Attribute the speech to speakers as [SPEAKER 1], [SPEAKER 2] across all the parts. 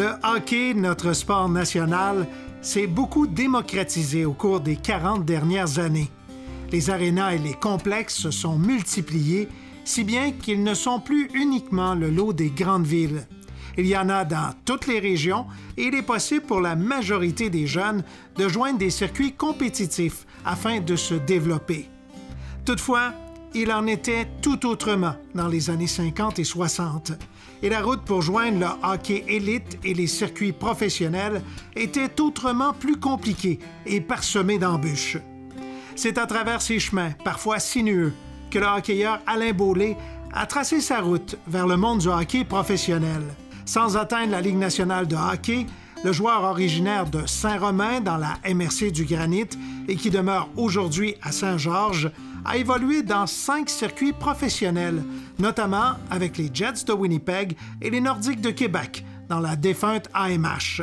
[SPEAKER 1] Le hockey, notre sport national, s'est beaucoup démocratisé au cours des 40 dernières années. Les arénas et les complexes se sont multipliés, si bien qu'ils ne sont plus uniquement le lot des grandes villes. Il y en a dans toutes les régions et il est possible pour la majorité des jeunes de joindre des circuits compétitifs afin de se développer. Toutefois, il en était tout autrement dans les années 50 et 60. Et la route pour joindre le hockey élite et les circuits professionnels était autrement plus compliquée et parsemée d'embûches. C'est à travers ces chemins, parfois sinueux, que le hockeyeur Alain Beaulieu a tracé sa route vers le monde du hockey professionnel. Sans atteindre la Ligue nationale de hockey, le joueur originaire de Saint-Romain dans la MRC du Granit et qui demeure aujourd'hui à Saint-Georges a évolué dans 5 circuits professionnels, notamment avec les Jets de Winnipeg et les Nordiques de Québec dans la défunte AMH.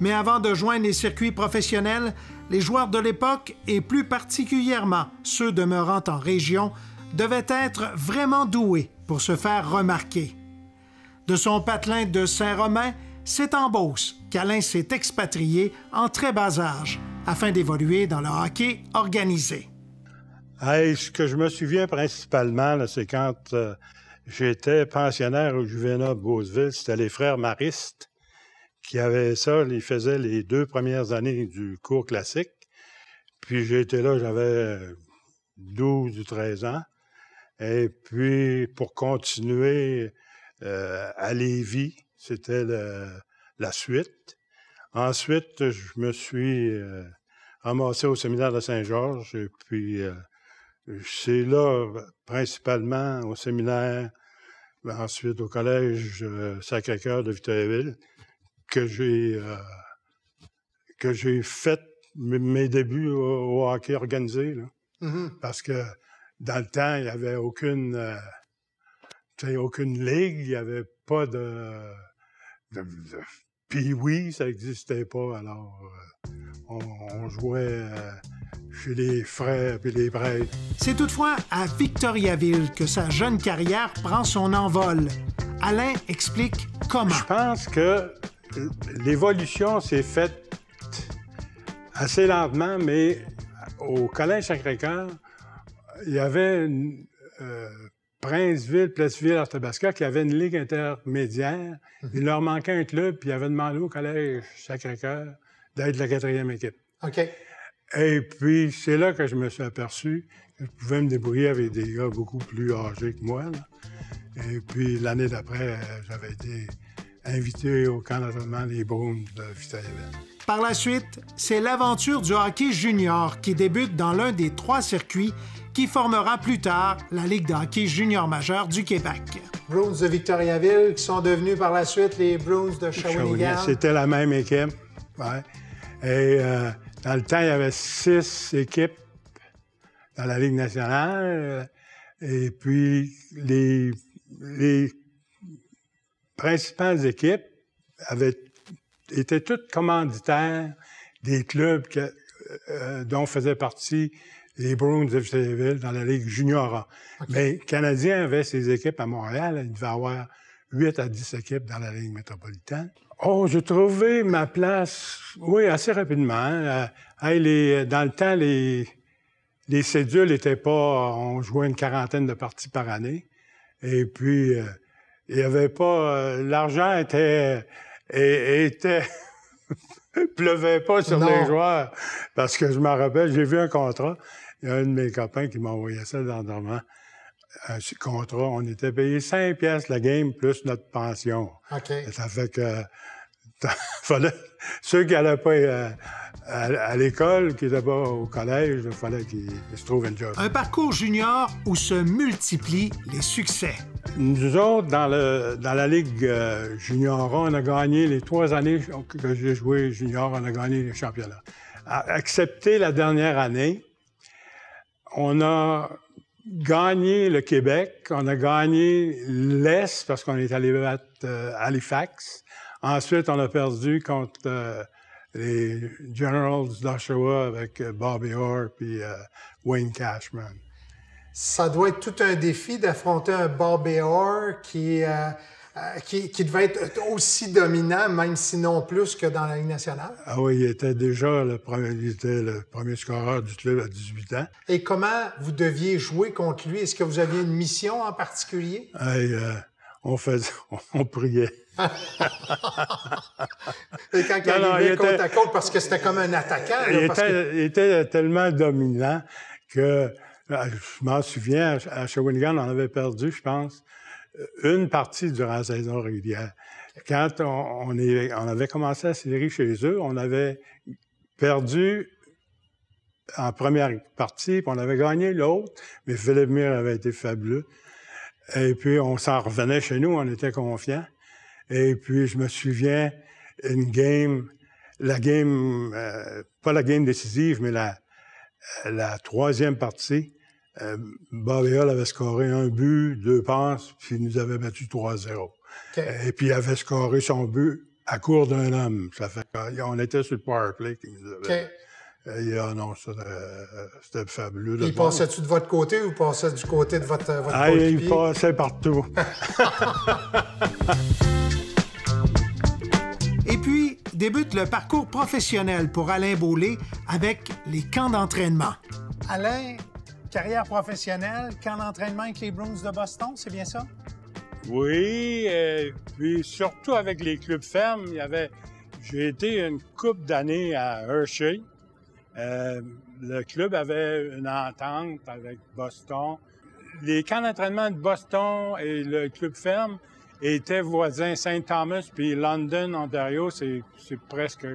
[SPEAKER 1] Mais avant de joindre les circuits professionnels, les joueurs de l'époque, et plus particulièrement ceux demeurant en région, devaient être vraiment doués pour se faire remarquer. De son patelin de Saint-Romain, c'est en Beauce qu'Alain s'est expatrié en très bas âge afin d'évoluer dans le hockey organisé.
[SPEAKER 2] Hey, ce que je me souviens principalement, là, c'est quand j'étais pensionnaire au Juvénat de Beauceville, c'était les frères Mariste qui avaient ça. Ils faisaient les 2 premières années du cours classique. Puis j'ai été là, j'avais 12 ou 13 ans. Et puis pour continuer à Lévis, c'était la suite. Ensuite, je me suis ramassé au séminaire de Saint-Georges. Et puis c'est là, principalement au séminaire, ensuite au collège Sacré-Cœur de Victoriaville, que j'ai fait mes débuts au hockey organisé. Là. Mm-hmm. Parce que dans le temps, il n'y avait aucune ligue, il n'y avait pas de Puis oui, ça n'existait pas. Alors, on jouait chez les frères et les prêtres.
[SPEAKER 1] C'est toutefois à Victoriaville que sa jeune carrière prend son envol. Alain explique comment.
[SPEAKER 2] Je pense que l'évolution s'est faite assez lentement, mais au Collège Sacré-Cœur, il y avait Princeville, Plessisville, Arthabasca, qui avait une ligue intermédiaire. Mm-hmm. Il leur manquait un club, puis ils avaient demandé au Collège Sacré-Cœur d'être la 4e équipe.
[SPEAKER 1] OK.
[SPEAKER 2] Et puis, c'est là que je me suis aperçu que je pouvais me débrouiller avec des gars beaucoup plus âgés que moi. Là. Et puis, l'année d'après, j'avais été invité au camp d'entraînement des Bruins de Victoriaville.
[SPEAKER 1] Par la suite, c'est l'aventure du hockey junior qui débute dans l'un des 3 circuits qui formera plus tard la Ligue de hockey junior majeur du Québec.
[SPEAKER 3] Bruins de Victoriaville, qui sont devenus par la suite les Bruins de Shawinigan.
[SPEAKER 2] C'était la même équipe. Ouais. Et dans le temps, il y avait 6 équipes dans la Ligue nationale. Et puis, les principales équipes étaient toutes commanditaires des clubs dont faisaient partie les Bruins de Victoriaville dans la Ligue junior. Okay. Mais le Canadien avait ses équipes à Montréal. Il devait avoir 8 à 10 équipes dans la Ligue métropolitaine. Oh, j'ai trouvé ma place, oui, assez rapidement. Hein. Dans le temps, les cédules n'étaient pas... On jouait une 40aine de parties par année. Et puis, il n'y avait pas... L'argent était pleuvait pas sur les joueurs. Parce que je me rappelle, j'ai vu un contrat. Il y a un de mes copains qui m'a envoyé ça dernièrement. Un contrat, on était payé 5 piastres la game plus notre pension.
[SPEAKER 3] OK.
[SPEAKER 2] Et ça fait que ceux qui n'allaient pas à l'école, qui n'étaient pas au collège, il fallait qu'ils se trouvent un job.
[SPEAKER 1] Un parcours junior où se multiplient les succès.
[SPEAKER 2] Nous autres, dans la Ligue junior, on a gagné les 3 années que j'ai joué junior, on a gagné les championnats. Excepté la dernière année, on a gagné le Québec, on a gagné l'Est parce qu'on est allé battre Halifax. Ensuite, on a perdu contre les Generals d'Oshawa avec Bobby Orr puis Wayne Cashman.
[SPEAKER 3] Ça doit être tout un défi d'affronter un Bobby Orr qui qui devait être aussi dominant, même sinon plus que dans la Ligue nationale.
[SPEAKER 2] Ah oui, il était déjà le premier scoreur du club à 18 ans.
[SPEAKER 3] Et comment vous deviez jouer contre lui? Est-ce que vous aviez une mission en particulier?
[SPEAKER 2] Hey, on priait.
[SPEAKER 3] Et quand il arrivait côte à côte, parce que c'était comme un attaquant. Là,
[SPEAKER 2] il était tellement dominant que, je m'en souviens, à Shawinigan, on avait perdu, je pense, une partie durant la saison régulière. Quand on avait commencé la série chez eux, on avait perdu en première partie, puis on avait gagné l'autre, mais Philippe Myre avait été fabuleux. Et puis, on s'en revenait chez nous, on était confiants. Et puis, je me souviens, pas la game décisive, mais la troisième partie, Bobby Hull avait scoré un but, 2 passes, puis il nous avait battu 3-0. Okay. Et puis, il avait scoré son but à court d'un homme. Ça fait qu'on était sur le power play qui nous avait... Okay. Non, c'était fabuleux.
[SPEAKER 3] Il passait-tu de votre côté ou passait du côté de votre coéquipier?
[SPEAKER 2] Il passait partout.
[SPEAKER 1] Et puis, débute le parcours professionnel pour Alain Beaulieu avec les camps d'entraînement. Alain, carrière professionnelle, camp d'entraînement avec les Bruins de Boston, c'est bien ça?
[SPEAKER 2] Oui, puis surtout avec les clubs fermes, j'ai été une couple d'années à Hershey. Le club avait une entente avec Boston. Les camps d'entraînement de Boston et le club ferme étaient voisins. Saint Thomas puis London, Ontario, c'est presque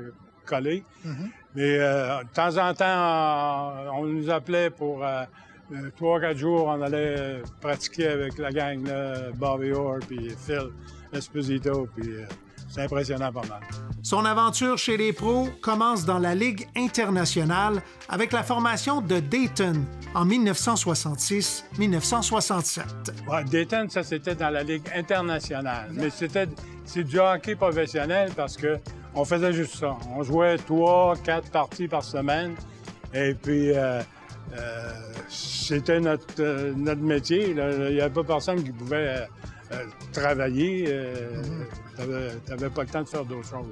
[SPEAKER 2] collé. Mm-hmm. Mais de temps en temps, on nous appelait pour 3-4 jours, on allait pratiquer avec la gang, là, Bobby Orr puis Phil Esposito, puis c'est impressionnant pas mal.
[SPEAKER 1] Son aventure chez les pros commence dans la Ligue internationale avec la formation de Dayton en 1966-1967.
[SPEAKER 2] Ouais, Dayton, ça, c'était dans la Ligue internationale. Mais c'est du hockey professionnel parce qu'on faisait juste ça. On jouait 3-4 parties par semaine. Et puis, c'était notre métier. Là. Il n'y avait pas personne qui pouvait travailler. T'avais pas le temps de faire d'autres choses.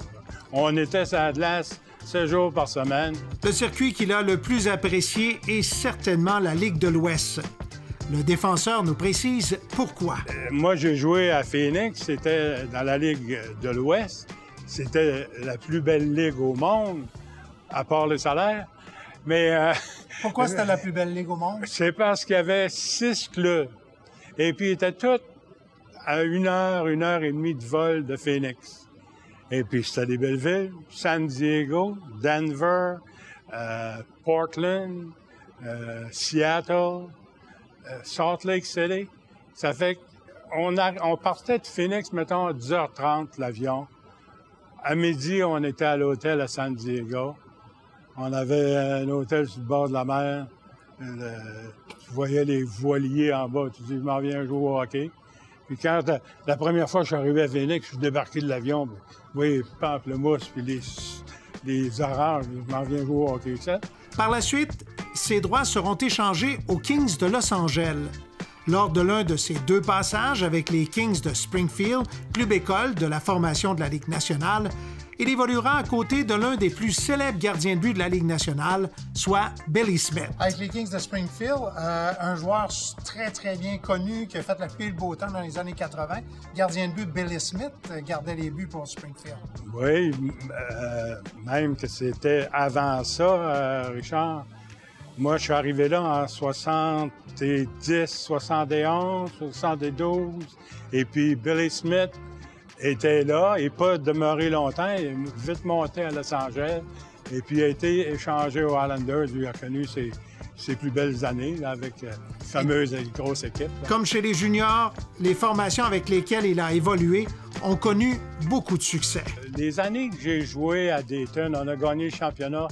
[SPEAKER 2] On était sur la glace 7 jours par semaine.
[SPEAKER 1] Le circuit qu'il a le plus apprécié est certainement la Ligue de l'Ouest. Le défenseur nous précise pourquoi.
[SPEAKER 2] Moi, j'ai joué à Phoenix. C'était dans la Ligue de l'Ouest. C'était la plus belle ligue au monde, à part le salaire. Mais...
[SPEAKER 3] pourquoi c'était la plus belle ligue au monde?
[SPEAKER 2] C'est parce qu'il y avait 6 clubs. Et puis, ils étaient tous à 1 heure et demie de vol de Phoenix. Et puis, c'était des belles villes. San Diego, Denver, Portland, Seattle, Salt Lake City. Ça fait qu'on partait de Phoenix, mettons, à 10h30, l'avion. À midi, on était à l'hôtel à San Diego. On avait un hôtel sur le bord de la mer. Tu voyais les voiliers en bas. Tu dis, je m'en viens jouer au hockey. Puis quand la première fois que je suis arrivé à Phoenix, je suis débarqué de l'avion. Oui, les pamplemousses puis les oranges, je m'en viens jouer au hockey. Ça.
[SPEAKER 1] Par la suite, ses droits seront échangés aux Kings de Los Angeles. Lors de l'un de ses 2 passages avec les Kings de Springfield, club école de la formation de la Ligue nationale, il évoluera à côté de l'un des plus célèbres gardiens de but de la Ligue nationale, soit Billy Smith.
[SPEAKER 3] Avec les Kings de Springfield, un joueur très, très bien connu qui a fait la pluie et le beau temps dans les années 80, gardien de but Billy Smith, gardait les buts pour Springfield.
[SPEAKER 2] Oui, même que c'était avant ça, Richard. Moi, je suis arrivé là en 70, 71, 72, et puis Billy Smith était là et pas demeuré longtemps. Il est vite monté à Los Angeles et puis a été échangé aux Islanders. Il a connu ses plus belles années là, avec la fameuse et grosse équipe. Là.
[SPEAKER 1] Comme chez les juniors, les formations avec lesquelles il a évolué ont connu beaucoup de succès.
[SPEAKER 2] Les années que j'ai joué à Dayton, on a gagné le championnat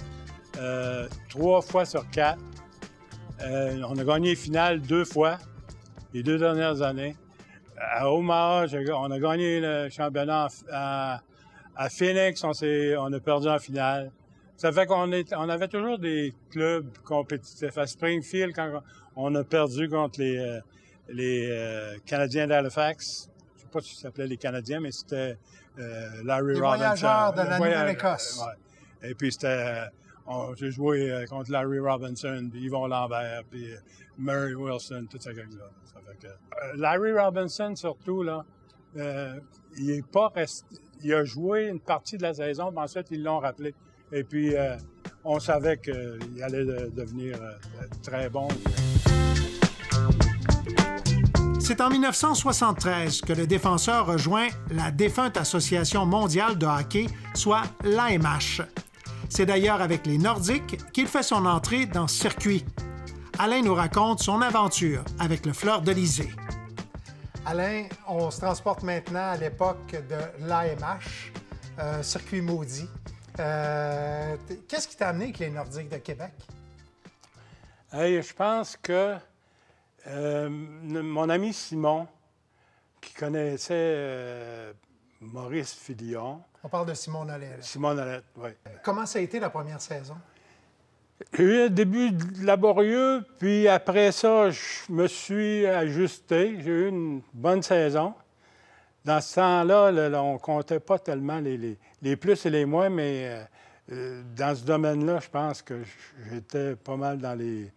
[SPEAKER 2] 3 fois sur 4. On a gagné les finales 2 fois, les 2 dernières années. À Omaha, on a gagné le championnat à Phoenix, on a perdu en finale. Ça fait qu'on avait toujours des clubs compétitifs. À Springfield, quand on a perdu contre les Canadiens d'Halifax, sais pas si ça s'appelait les Canadiens, mais c'était Larry
[SPEAKER 3] Les
[SPEAKER 2] Robinson.
[SPEAKER 3] voyageurs de la Nouvelle-Écosse.
[SPEAKER 2] Ouais. Et puis c'était... J'ai joué contre Larry Robinson, puis Yvon Lambert, puis Murray Wilson, tout ça comme ça. Ça fait que, Larry Robinson, surtout, là, il est pas resté... Il a joué une partie de la saison, puis ensuite, ils l'ont rappelé. Et puis, on savait qu'il allait devenir très bon.
[SPEAKER 1] C'est en 1973 que le défenseur rejoint la défunte Association mondiale de hockey, soit l'AMH. C'est d'ailleurs avec les Nordiques qu'il fait son entrée dans ce circuit. Alain nous raconte son aventure avec le Fleur-de-Lysée.
[SPEAKER 3] Alain, on se transporte maintenant à l'époque de l'AMH, circuit maudit. Qu'est-ce qui t'a amené avec les Nordiques de Québec?
[SPEAKER 2] Hey, je pense que mon ami Simon, qui connaissait Maurice Filion...
[SPEAKER 3] On parle de Simon Nollet.
[SPEAKER 2] Simon Nollet, oui.
[SPEAKER 3] Comment ça a été la première saison?
[SPEAKER 2] J'ai eu un début laborieux, puis après ça, je me suis ajusté. J'ai eu une bonne saison. Dans ce temps-là, on ne comptait pas tellement les plus et les moins, mais dans ce domaine-là, je pense que j'étais pas mal dans les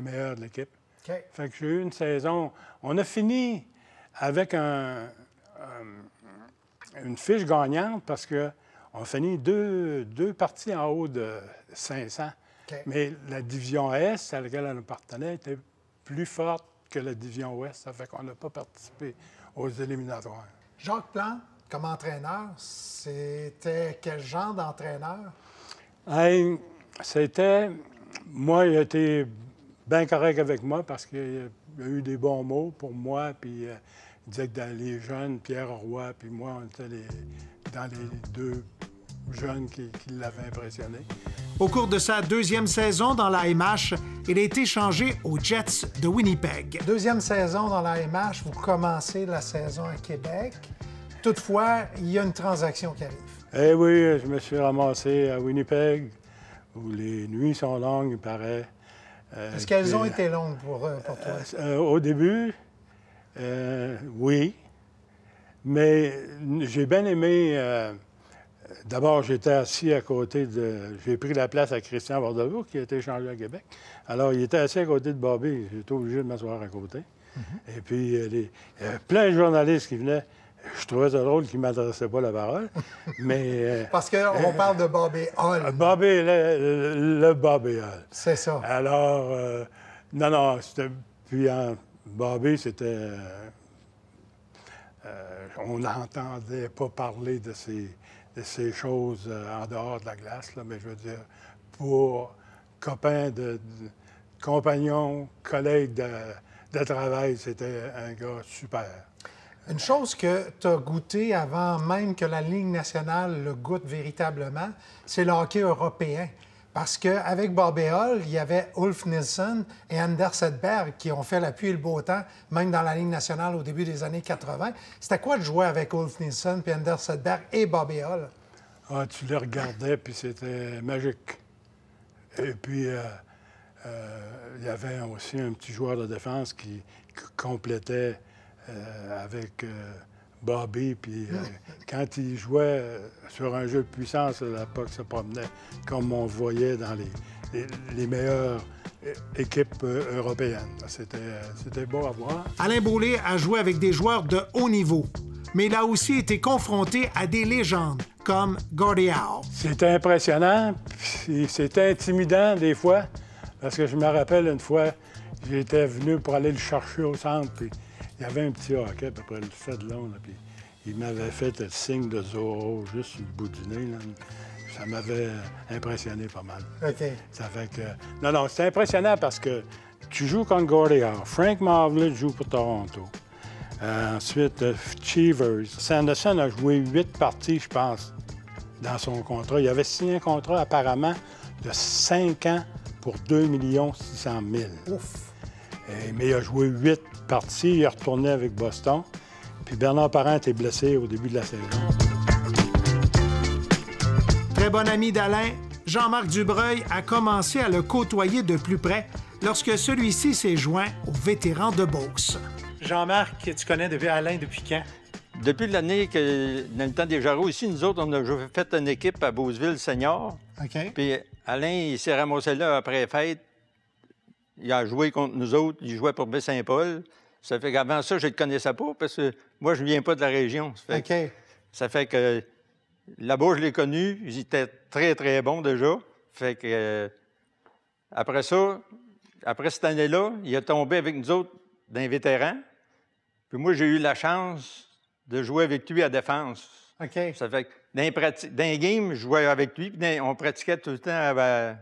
[SPEAKER 2] meilleurs de l'équipe.
[SPEAKER 3] Okay.
[SPEAKER 2] Fait que j'ai eu une saison... On a fini avec une fiche gagnante parce qu'on a fini deux parties en haut de 500. Okay. Mais la division Est, à laquelle on appartenait, était plus forte que la division Ouest. Ça fait qu'on n'a pas participé aux éliminatoires.
[SPEAKER 3] Jacques Plante, comme entraîneur, c'était quel genre d'entraîneur?
[SPEAKER 2] Hey, c'était... Moi, il a été bien correct avec moi parce qu'il a eu des bons mots pour moi. Puis il disait que dans les jeunes, Pierre Roy puis moi, on était dans les deux jeunes qui l'avaient impressionné.
[SPEAKER 1] Au cours de sa deuxième saison dans l'AMH, il a été échangé aux Jets de Winnipeg.
[SPEAKER 3] Deuxième saison dans l'AMH, vous commencez la saison à Québec. Toutefois, il y a une transaction qui arrive.
[SPEAKER 2] Eh oui, je me suis ramassé à Winnipeg, où les nuits sont longues, il paraît.
[SPEAKER 3] Est-ce qu'elles ont été longues pour toi?
[SPEAKER 2] Au début, oui. Mais j'ai bien aimé... D'abord, j'étais assis à côté de... J'ai pris la place à Christian Bordeaux, qui a été échangé à Québec. Alors, il était assis à côté de Bobby. J'étais obligé de m'asseoir à côté. Et puis, il y avait plein de journalistes qui venaient. Je trouvais ça drôle qu'ils ne m'adressaient pas la parole, mais...
[SPEAKER 3] Parce qu'on parle de Bobby Hull.
[SPEAKER 2] Bobby, le Bobby Hull.
[SPEAKER 3] C'est ça.
[SPEAKER 2] Alors, non, c'était... Puis, Bobby, c'était... on n'entendait pas parler de ces choses en dehors de la glace, là, mais je veux dire, pour copains, compagnons, collègues de travail, c'était un gars super.
[SPEAKER 3] Une chose que tu as goûté avant même que la Ligue nationale le goûte véritablement, c'est le hockey européen. Parce qu'avec Bobby Hull, il y avait Ulf Nilsson et Anders Hedberg qui ont fait la pluie et le beau temps, même dans la Ligue nationale au début des années 80. C'était quoi de jouer avec Ulf Nilsson, puis Anders Hedberg et Bobby Hull?
[SPEAKER 2] Ah, tu les regardais, puis c'était magique. Et puis, il y avait aussi un petit joueur de défense qui complétait avec Bobby. Puis quand il jouait sur un jeu de puissance, la puck se promenait comme on voyait dans les meilleures équipes européennes. C'était beau à voir.
[SPEAKER 1] Alain Beaulieu a joué avec des joueurs de haut niveau, mais il a aussi été confronté à des légendes comme Gordie Howe.
[SPEAKER 2] C'était impressionnant, puis c'était intimidant des fois, parce que je me rappelle une fois, j'étais venu pour aller le chercher au centre, puis il y avait un petit hockey à peu près le fait de long, là, puis il m'avait fait le signe de Zorro juste sur le bout du nez. Là. Ça m'avait impressionné pas mal.
[SPEAKER 3] OK.
[SPEAKER 2] Ça fait que... Non, c'est impressionnant parce que tu joues contre Gordie Howe. Frank Marvlet joue pour Toronto. Ensuite, Cheevers. Sanderson a joué 8 parties, je pense, dans son contrat. Il avait signé un contrat apparemment de 5 ans pour 2 600 000.
[SPEAKER 3] Ouf!
[SPEAKER 2] Mais il a joué 8 parties. Il est retourné avec Boston. Puis Bernard Parent est blessé au début de la saison.
[SPEAKER 1] Très bon ami d'Alain, Jean-Marc Dubreuil a commencé à le côtoyer de plus près lorsque celui-ci s'est joint aux vétérans de Beauce.
[SPEAKER 4] Jean-Marc, tu connais Alain depuis quand? Depuis l'année que, dans le temps des Jarreaux, ici, nous autres, on a fait une équipe à Beauceville senior.
[SPEAKER 3] OK.
[SPEAKER 4] Puis Alain, il s'est ramassé là après les fêtes. Il a joué contre nous autres. Il jouait pour Baie-Saint-Paul. Ça fait qu'avant ça, je ne le connaissais pas parce que moi, je ne viens pas de la région. Ça fait que là-bas, je l'ai connu. Il était très, très bon déjà. Fait que après ça, après cette année-là, il est tombé avec nous autres d'un vétéran. Puis moi, j'ai eu la chance de jouer avec lui à défense.
[SPEAKER 3] OK.
[SPEAKER 4] Ça fait que dans les games, je jouais avec lui. Puis on pratiquait tout le temps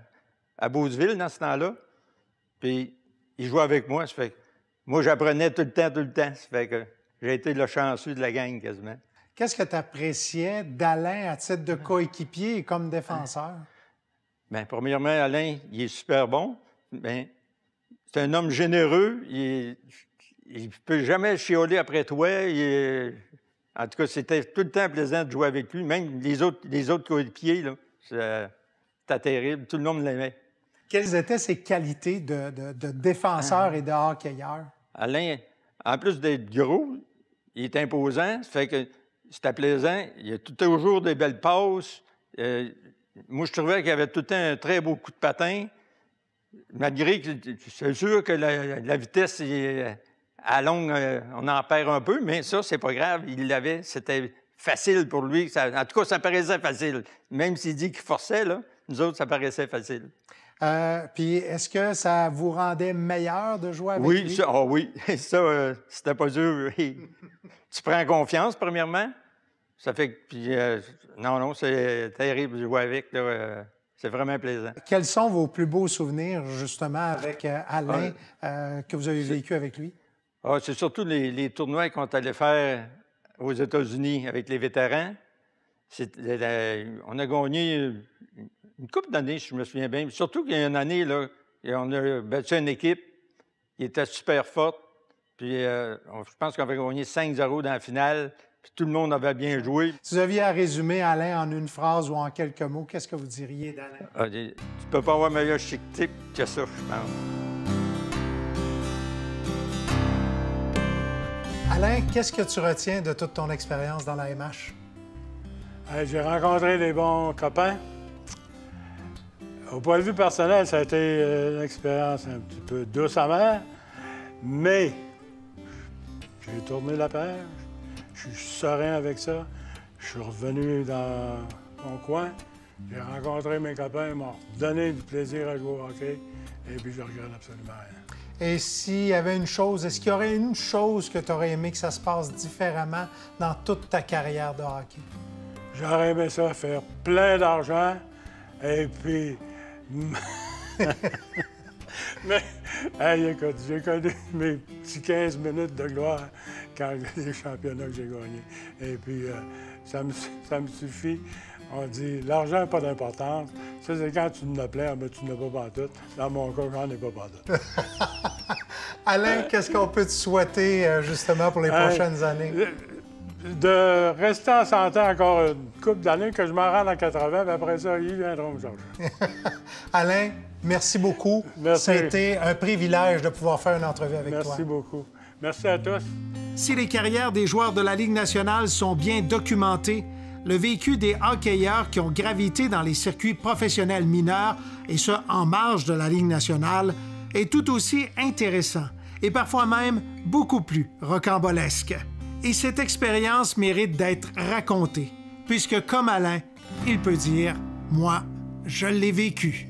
[SPEAKER 4] à Beauceville dans ce temps-là. Puis il jouait avec moi. Ça fait que moi, j'apprenais tout le temps. Ça fait que j'ai été le chanceux de la gang quasiment.
[SPEAKER 3] Qu'est-ce que tu appréciais d'Alain à titre de coéquipier et comme défenseur?
[SPEAKER 4] Bien, premièrement, Alain, il est super bon. Bien, c'est un homme généreux. Il ne peut jamais chialer après toi. En tout cas, c'était tout le temps plaisant de jouer avec lui. Même les autres coéquipiers, là, c'était terrible. Tout le monde l'aimait.
[SPEAKER 3] Quelles étaient ses qualités de défenseur et de hockeyeur?
[SPEAKER 4] Alain, en plus d'être gros, il est imposant. Ça fait que c'était plaisant. Il a toujours des belles passes. Moi, je trouvais qu'il avait tout le temps un très beau coup de patin. Malgré que c'est sûr que la vitesse, à longue, on en perd un peu, mais ça, c'est pas grave. Il l'avait. C'était facile pour lui. En tout cas, ça paraissait facile. Même s'il dit qu'il forçait, là, nous autres, ça paraissait facile.
[SPEAKER 3] Puis, est-ce que ça vous rendait meilleur de jouer avec lui?
[SPEAKER 4] Oui, ça, c'était pas dur. Tu prends confiance, premièrement. Ça fait que, puis, non, c'est terrible de jouer avec. C'est vraiment plaisant.
[SPEAKER 3] Quels sont vos plus beaux souvenirs, justement, avec Alain, que vous avez vécu avec lui?
[SPEAKER 4] C'est surtout les tournois qu'on allait faire aux États-Unis avec les vétérans. On a gagné une couple d'années, si je me souviens bien. Surtout qu'il y a une année, là, on a battu une équipe qui était super forte. Puis je pense qu'on avait gagné 5-0 dans la finale. Puis tout le monde avait bien joué.
[SPEAKER 3] Si vous aviez à résumer Alain en une phrase ou en quelques mots, qu'est-ce que vous diriez d'Alain?
[SPEAKER 4] Tu ne peux pas avoir meilleur chic type que ça, je pense.
[SPEAKER 3] Alain, qu'est-ce que tu retiens de toute ton expérience dans la MH?
[SPEAKER 2] J'ai rencontré des bons copains. Au point de vue personnel, ça a été une expérience un petit peu douce amère, mais j'ai tourné la page, je suis serein avec ça, je suis revenu dans mon coin, j'ai rencontré mes copains, ils m'ont donné du plaisir à jouer au hockey, et puis je regrette absolument rien.
[SPEAKER 3] Et s'il y avait une chose, est-ce qu'il y aurait une chose que tu aurais aimé que ça se passe différemment dans toute ta carrière de hockey?
[SPEAKER 2] J'aurais aimé ça, faire plein d'argent, et puis... Mais, hey, écoute, j'ai connu mes petits 15 minutes de gloire quand les championnats que j'ai gagnés. Et puis, ça me suffit. On dit, l'argent n'a pas d'importance. Ça, c'est quand tu n'as plein, mais tu n'as pas pantoute. Dans mon cas, j'en ai pas pantoute.
[SPEAKER 3] Alain, qu'est-ce qu'on peut te souhaiter, justement, pour les prochaines années?
[SPEAKER 2] De rester en santé encore une couple d'années, que je m'en rende à 80, puis après ça, ils viendront me chercher.
[SPEAKER 3] Alain, merci beaucoup.
[SPEAKER 2] Merci.
[SPEAKER 3] Ça a été un privilège de pouvoir faire une entrevue avec toi.
[SPEAKER 2] Merci beaucoup. Merci à tous.
[SPEAKER 1] Si les carrières des joueurs de la Ligue nationale sont bien documentées, le vécu des hockeyeurs qui ont gravité dans les circuits professionnels mineurs, et ce, en marge de la Ligue nationale, est tout aussi intéressant et parfois même beaucoup plus rocambolesque. Et cette expérience mérite d'être racontée, puisque comme Alain, il peut dire « Moi, je l'ai vécu ».